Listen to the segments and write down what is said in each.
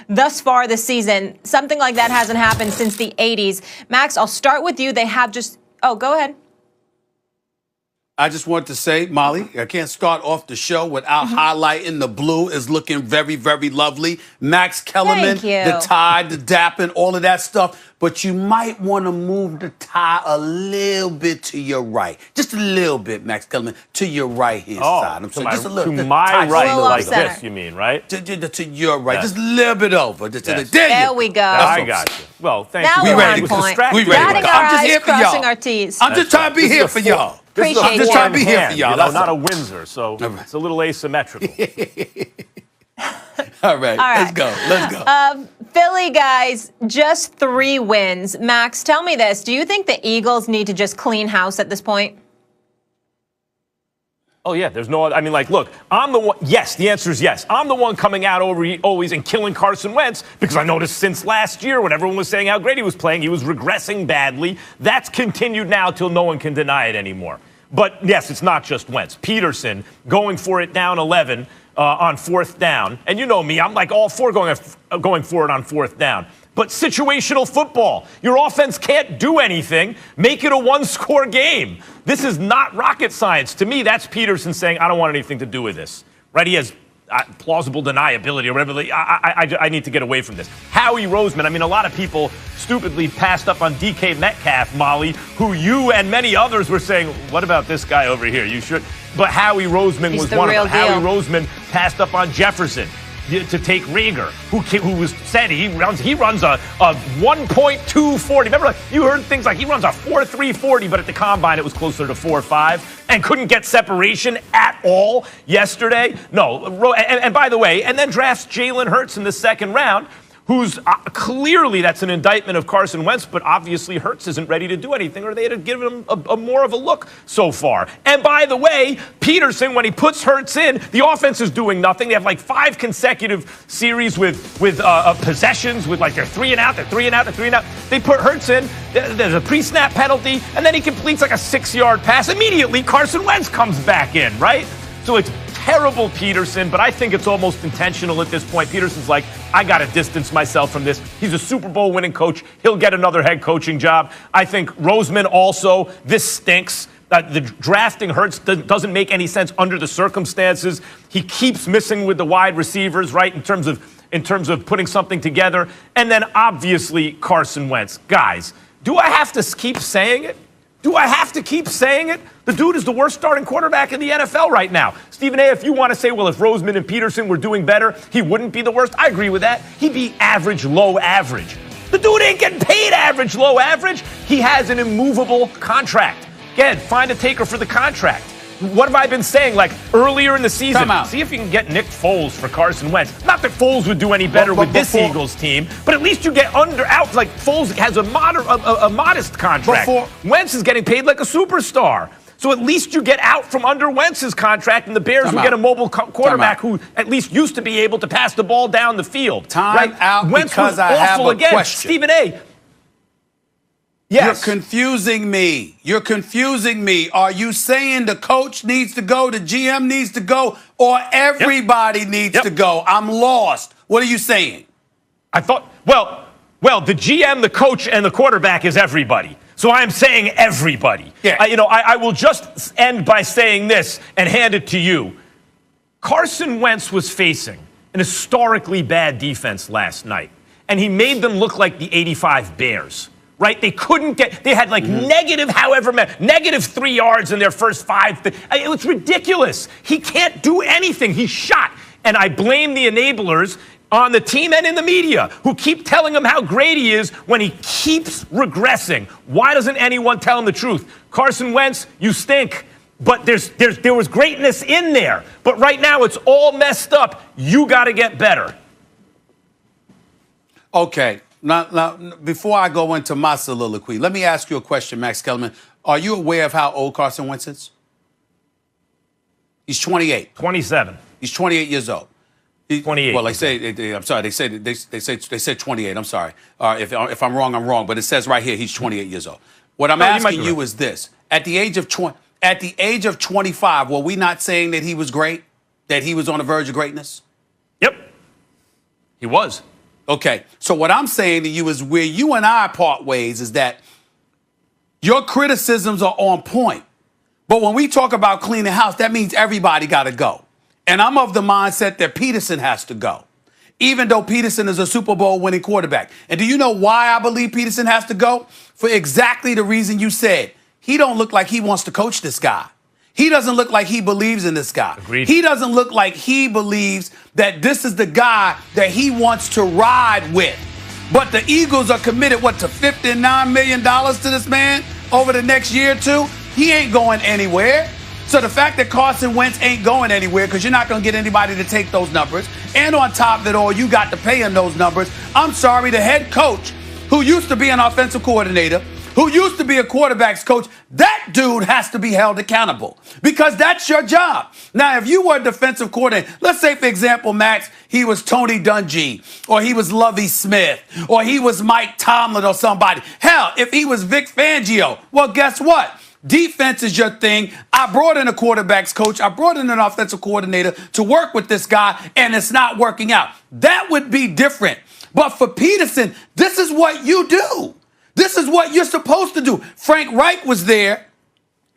thus far this season. Something like that hasn't happened since the 80s. Max, I'll start with you. They have just – oh, go ahead. I just want to say, Molly, I can't start off the show without highlighting the blue is looking very, very lovely. Max Kellerman, the tie, the dapping, all of that stuff. But you might want to move the tie a little bit to your right. Just a little bit, Max Kellerman, to your right-hand side. I'm saying just a little. To my right, like this, you mean, right? To your right. Just a little bit over. There we go. I got you. Well, thank you. Now we're on point. We ready. I'm just here for y'all. Crossing our T's. I'm just trying to be here for y'all. I'm just trying to be here for y'all. Not a Windsor, so it's a little asymmetrical. All right, let's go. Philly guys, just 3 wins. Max, tell me this. Do you think the Eagles need to just clean house at this point? Oh, yeah, there's no other. I mean, like, look, I'm the one. Yes, the answer is yes. I'm the one coming out always and killing Carson Wentz because I noticed since last year when everyone was saying how great he was playing, he was regressing badly. That's continued now till no one can deny it anymore. But, yes, it's not just Wentz. Peterson going for it down 11 on 4th down. And you know me, I'm like all for going for it on 4th down. But situational football, your offense can't do anything. Make it a 1-score game. This is not rocket science. To me, that's Peterson saying, I don't want anything to do with this. Right? He has plausible deniability or whatever. I need to get away from this. Howie Roseman, I mean, a lot of people stupidly passed up on DK Metcalf, Molly, who you and many others were saying, what about this guy over here? You should. But Howie Roseman was one of them. Howie Roseman passed up on Jefferson to take Rager, who was said he runs a 1.240. Remember, you heard things like he runs a 4.340, but at the combine it was closer to 4.5 and couldn't get separation at all yesterday. No, and by the way, and then drafts Jalen Hurts in the 2nd round, who's clearly that's an indictment of Carson Wentz, but obviously Hurts isn't ready to do anything, or they'd have given him a more of a look so far. And by the way, Peterson, when he puts Hurts in, the offense is doing nothing. They have like 5 consecutive series with possessions with like they're 3 and out, they're 3 and out, they're 3 and out. They put Hurts in, there's a pre-snap penalty, and then he completes like a 6-yard pass. Immediately, Carson Wentz comes back in, right? So it's terrible Peterson, but I think it's almost intentional at this point. Peterson's like, I got to distance myself from this. He's a Super Bowl winning coach. He'll get another head coaching job. I think Roseman also, this stinks. The drafting Hurts doesn't make any sense under the circumstances. He keeps missing with the wide receivers, right, in terms of putting something together. And then obviously Carson Wentz. Guys, do I have to keep saying it? Do I have to keep saying it? The dude is the worst starting quarterback in the NFL right now. Stephen A., if you want to say, well, if Roseman and Peterson were doing better, he wouldn't be the worst, I agree with that. He'd be average, low average. The dude ain't getting paid average, low average. He has an immovable contract. Again, find a taker for the contract. What have I been saying, like, earlier in the season? See if you can get Nick Foles for Carson Wentz. Not that Foles would do any better with this Eagles team, but at least you get out. Like, Foles has a modest contract. Wentz is getting paid like a superstar. So at least you get out from under Wentz's contract, and the Bears will get a mobile quarterback who at least used to be able to pass the ball down the field. Out Wentz because was I have awful a again. question. Stephen A., yes. You're confusing me. You're confusing me. Are you saying the coach needs to go, the GM needs to go, or everybody needs to go? I'm lost. What are you saying? I thought, well, the GM, the coach, and the quarterback is everybody. So I'm saying everybody. Yeah. I will just end by saying this and hand it to you. Carson Wentz was facing an historically bad defense last night, and he made them look like the '85 Bears. Right? They couldn't they had like negative 3 yards in their first 5. It was ridiculous. He can't do anything. He's shot. And I blame the enablers on the team and in the media who keep telling him how great he is when he keeps regressing. Why doesn't anyone tell him the truth? Carson Wentz, you stink. But there was greatness in there. But right now it's all messed up. You got to get better. Okay. Now, before I go into my soliloquy, let me ask you a question, Max Kellerman. Are you aware of how old Carson Wentz is? He's 28. 27. He's 28 years old. 28. Well, I'm sorry. They said 28. I'm sorry. If I'm wrong, I'm wrong. But it says right here he's 28 years old. What I'm asking you is this: at the age of 25, were we not saying that he was great, that he was on the verge of greatness? Yep. He was. Okay, so what I'm saying to you is where you and I part ways is that your criticisms are on point. But when we talk about cleaning house, that means everybody got to go. And I'm of the mindset that Peterson has to go, even though Peterson is a Super Bowl winning quarterback. And do you know why I believe Peterson has to go? For exactly the reason you said. He don't look like he wants to coach this guy. He doesn't look like he believes in this guy. Agreed. He doesn't look like he believes that this is the guy that he wants to ride with. But the Eagles are committed, to $59 million to this man over the next year or two? He ain't going anywhere. So the fact that Carson Wentz ain't going anywhere because you're not going to get anybody to take those numbers, and on top of it all, you got to pay him those numbers. I'm sorry, the head coach, who used to be an offensive coordinator, who used to be a quarterback's coach, that dude has to be held accountable because that's your job. Now, if you were a defensive coordinator, let's say, for example, Max, he was Tony Dungy, or he was Lovie Smith, or he was Mike Tomlin or somebody. Hell, if he was Vic Fangio, well, guess what? Defense is your thing. I brought in a quarterback's coach. I brought in an offensive coordinator to work with this guy, and it's not working out. That would be different. But for Peterson, this is what you do. This is what you're supposed to do. Frank Reich was there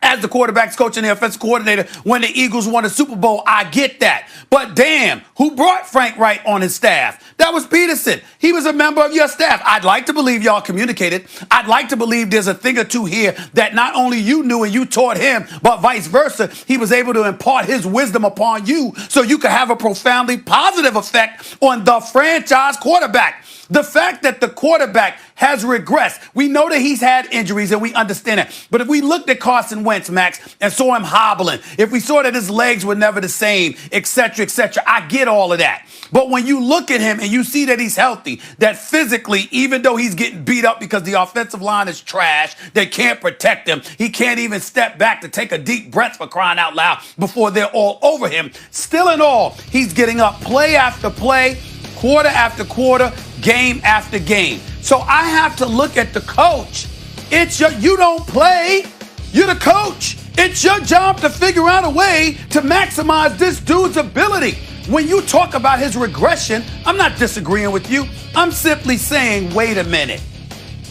as the quarterback's coach and the offensive coordinator when the Eagles won a Super Bowl. I get that. But damn, who brought Frank Reich on his staff? That was Peterson. He was a member of your staff. I'd like to believe y'all communicated. I'd like to believe there's a thing or two here that not only you knew and you taught him, but vice versa. He was able to impart his wisdom upon you so you could have a profoundly positive effect on the franchise quarterback. The fact that the quarterback has regressed, we know that he's had injuries and we understand it. But if we looked at Carson Wentz, Max, and saw him hobbling, if we saw that his legs were never the same, et cetera, I get all of that. But when you look at him and you see that he's healthy, that physically, even though he's getting beat up because the offensive line is trash, they can't protect him, he can't even step back to take a deep breath for crying out loud before they're all over him. Still in all, he's getting up play after play, quarter after quarter, game after game. So I have to look at the coach. You don't play. You're the coach. It's your job to figure out a way to maximize this dude's ability. When you talk about his regression, I'm not disagreeing with you. I'm simply saying, wait a minute.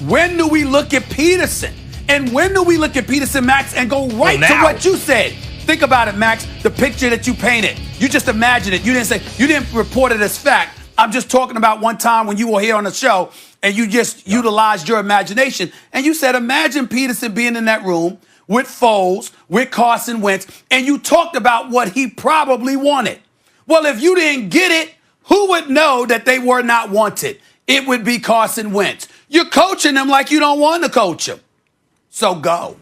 When do we look at Peterson? And when do we look at Peterson, Max, and go right to what you said? Think about it, Max, the picture that you painted. You just imagined it. You didn't report it as fact. I'm just talking about one time when you were here on the show and you just utilized your imagination. And you said, imagine Peterson being in that room with Foles, with Carson Wentz, and you talked about what he probably wanted. Well, if you didn't get it, who would know that they were not wanted? It would be Carson Wentz. You're coaching them like you don't want to coach them. So go.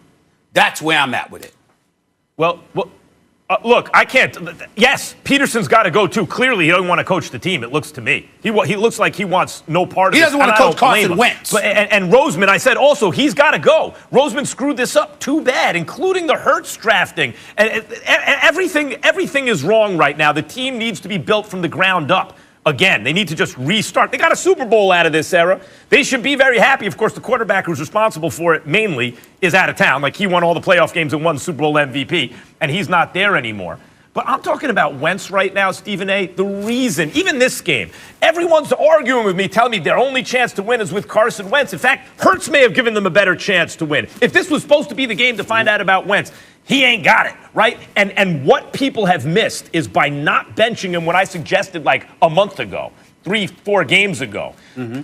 That's where I'm at with it. Well, look, I can't. Yes, Peterson's got to go too. Clearly, he doesn't want to coach the team. It looks to me. He looks like he wants no part of it. He doesn't want to coach Carson Wentz. And Roseman, I said also, he's got to go. Roseman screwed this up too bad, including the Hurts drafting. And everything is wrong right now. The team needs to be built from the ground up. Again, they need to just restart. They got a Super Bowl out of this era. They should be very happy. Of course, the quarterback who's responsible for it mainly is out of town. Like, he won all the playoff games and won Super Bowl MVP, and he's not there anymore. But I'm talking about Wentz right now, Stephen A. The reason, even this game, everyone's arguing with me, telling me their only chance to win is with Carson Wentz. In fact, Hurts may have given them a better chance to win. If this was supposed to be the game to find out about Wentz, he ain't got it, right? And what people have missed is by not benching him when I suggested like a month ago, 3-4 games ago,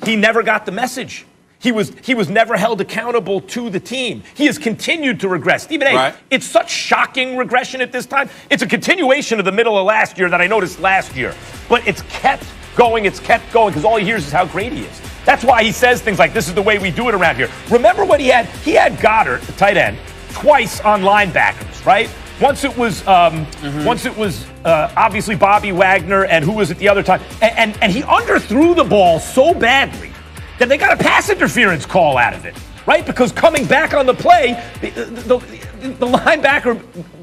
he never got the message. He was never held accountable to the team. He has continued to regress. Stephen A., right. It's such shocking regression at this time. It's a continuation of the middle of last year that I noticed last year. But it's kept going, because all he hears is how great he is. That's why he says things like, this is the way we do it around here. Remember what he had? He had Goddard, the tight end, twice on linebackers, right? Once it was obviously Bobby Wagner, and who was it the other time? And he underthrew the ball so badly that they got a pass interference call out of it, right? Because coming back on the play, the linebacker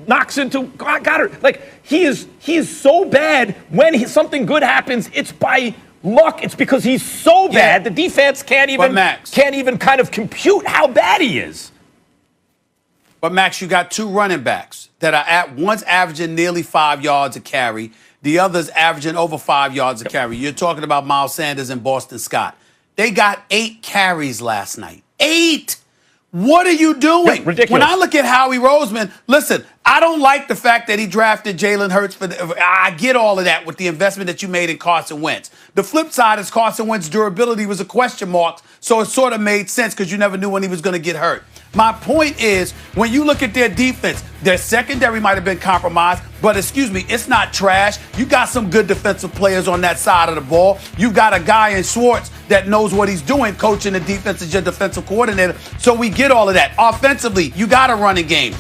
knocks into Goddard. Like, he is so bad when something good happens, it's by luck. It's because he's so bad, the defense can't even kind of compute how bad he is. But, Max, you got two running backs that are at once averaging nearly 5 yards a carry, The other's averaging over 5 yards a carry. You're talking about Miles Sanders and Boston Scott. They got 8 carries last night. 8! What are you doing? Yeah, ridiculous. When I look at Howie Roseman, listen, I don't like the fact that he drafted Jalen Hurts. I get all of that with the investment that you made in Carson Wentz. The flip side is Carson Wentz's durability was a question mark, so it sort of made sense because you never knew when he was going to get hurt. My point is, when you look at their defense, their secondary might have been compromised, but excuse me, it's not trash. You got some good defensive players on that side of the ball. You got a guy in Schwartz that knows what he's doing, coaching the defense as your defensive coordinator. So we get all of that. Offensively, you got a running game.